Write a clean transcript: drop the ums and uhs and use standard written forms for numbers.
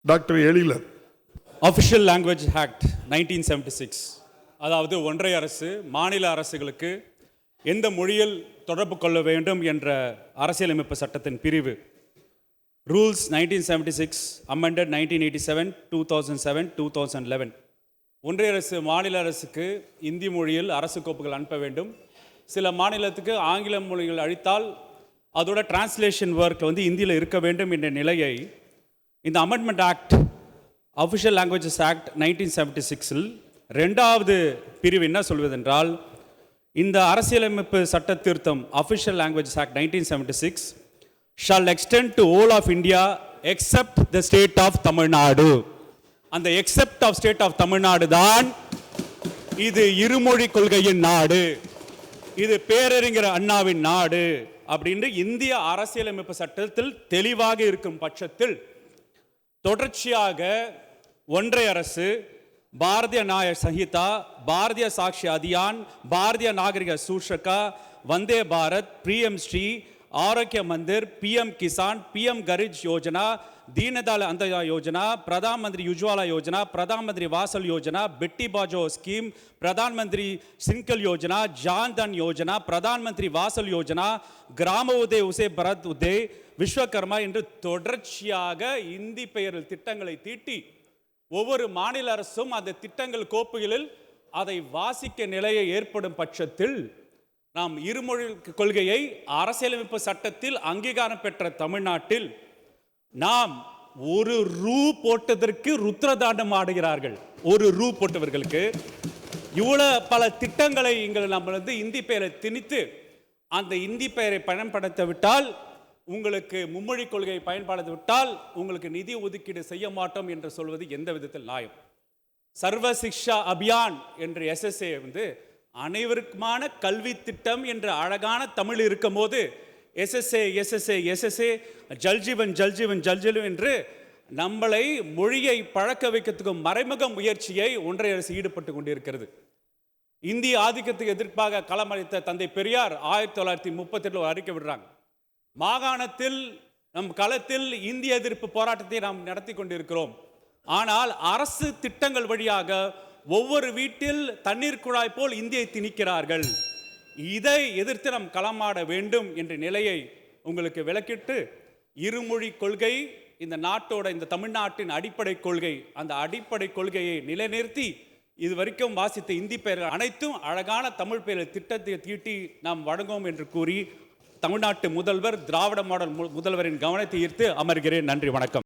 Doctor எழிலர். Official language act 1976, அதாவது ஒன்றிய அரசு மாநில அரசுகளுக்கு எந்த மொழியில் தொடர்பு கொள்ள வேண்டும் என்ற அரசியலமைப்பு சட்டத்தின் பிரிவு. Rules 1976 amended 1987, 2007, 2011. ஒன்றிய அரசு மாநில அரசுக்கு இந்தி மொழியில் அரசு கோப்புகள் அனுப்ப வேண்டும். சில மாநிலத்துக்கு ஆங்கில மொழிகள் அளித்தால் அதோட டிரான்ஸ்லேஷன் ஒர்க் இந்தியில் இருக்க வேண்டும் என்ற நிலையை இந்த amendment act official languages act 1976 ரெண்டாவது பிரிவு என்ன சொல்வதென்றால், இந்த அரசியலமைப்பு சட்ட திருத்தம் official languages act 1976 shall extend to all of India except the state of Tamil Nadu. அந்த except of state of Tamil Nadu தான் இது இருமொழி கொள்கையின் நாடு, இது பேரறிஞர் அண்ணாவின் நாடு அப்படின்னு இந்திய அரசியலமைப்பு சட்டத்தில் தெளிவாக இருக்கும் பட்சத்தில் தொடர்ச்சியாக ஒன்றிய அரசு பாரதிய நியாய சஹிதா, பாரதிய சாட்சி அதியான், பாரதிய நாகரிக சூஷகா, வந்தே பாரத், பிஎம் ஸ்ரீ, ஆரோக்கிய மந்திர், பிஎம் கிசான், பிஎம் கரிஜ் யோஜனா, தீனதயாள் அந்தயா யோஜனா, பிரதான் மந்திரி உஜ்வாலா யோஜனா, பிரதான் மந்திரி வாசல் யோஜனா, பெட்டி பாஜோ ஸ்கீம், பிரதான் மந்திரி சிங்கல் யோஜனா, ஜான்தன் யோஜனா, பிரதான் மந்திரி வாசல் யோஜனா, கிராம உதய் உசே பரத் உதய், விஸ்வகர்மா என்று தொடர்ச்சியாக இந்தி பெயரில் திட்டங்களை தீட்டி ஒவ்வொரு மாநில அரசும் அந்த திட்டங்கள் கோப்புகளில் அதை வாசிக்க நிலையை ஏற்படும் பட்சத்தில் நாம் இருமொழி கொள்கையை அரசியலமைப்பு சட்டத்தில் அங்கீகாரம் பெற்ற தமிழ்நாட்டில் நாம் ஒரு ரூ போட்டதற்கு ருத்ரதாண்டம் ஆடுகிறார்கள். ஒரு ரூ போட்டவர்களுக்கு இவ்வளவு பல திட்டங்களை நம்ம இந்தி பெயரை திணித்து அந்த இந்தி பெயரை பயன்படுத்த விட்டால், உங்களுக்கு மும்மொழி கொள்கையை பயன்படுத்த விட்டால் உங்களுக்கு நிதி ஒதுக்கீடு செய்ய மாட்டோம் என்று சொல்வது எந்த விதத்தில் நியாயம்? சர்வ சிக்ஷா அபியான் என்ற எஸ்எஸ்ஏ அனைவருக்குமான கல்வி திட்டம் என்ற அழகான தமிழ் இருக்கும் போது SSA SSA SSA Jal Jeevan Jal Jeevan Jal Jeevan என்று நம்மளை மொழியை பழக்க வைக்கிறதுக்கு மறைமுக முயற்சியை ஒன்றிய அரசு ஈடுபட்டு கொண்டிருக்கிறது. இந்திய ஆதிக்கத்துக்கு எதிர்ப்பாக களமளித்த தந்தை பெரியார் 1938 அறிக்கை விடுறாங்க. மாகாணத்தில் நம் களத்தில் இந்திய எதிர்ப்பு போராட்டத்தை நாம் நடத்தி கொண்டிருக்கிறோம். ஆனால் அரசு திட்டங்கள் வழியாக ஒவ்வொரு வீட்டில் தண்ணீர் குழாய் போல் இந்தியை திணிக்கிறார்கள். இதை எதிர்த்து நாம் களமாட வேண்டும் என்ற நிலையை உங்களுக்கு விளக்கிட்டு, இருமொழி கொள்கை இந்த நாட்டோட, இந்த தமிழ்நாட்டின் அடிப்படை கொள்கை, அந்த அடிப்படை கொள்கையை நிலைநிறுத்தி இதுவரைக்கும் வாசித்த இந்தி பெயர்கள் அனைத்தும் அழகான தமிழ் பெயர் திட்டத்தை தீட்டி நாம் வழங்குவோம் என்று கூறி தமிழ்நாட்டு முதல்வர், திராவிட மாடல் முதல்வரின் கவனத்தை ஈர்த்து அமர்கிறேன். நன்றி, வணக்கம்.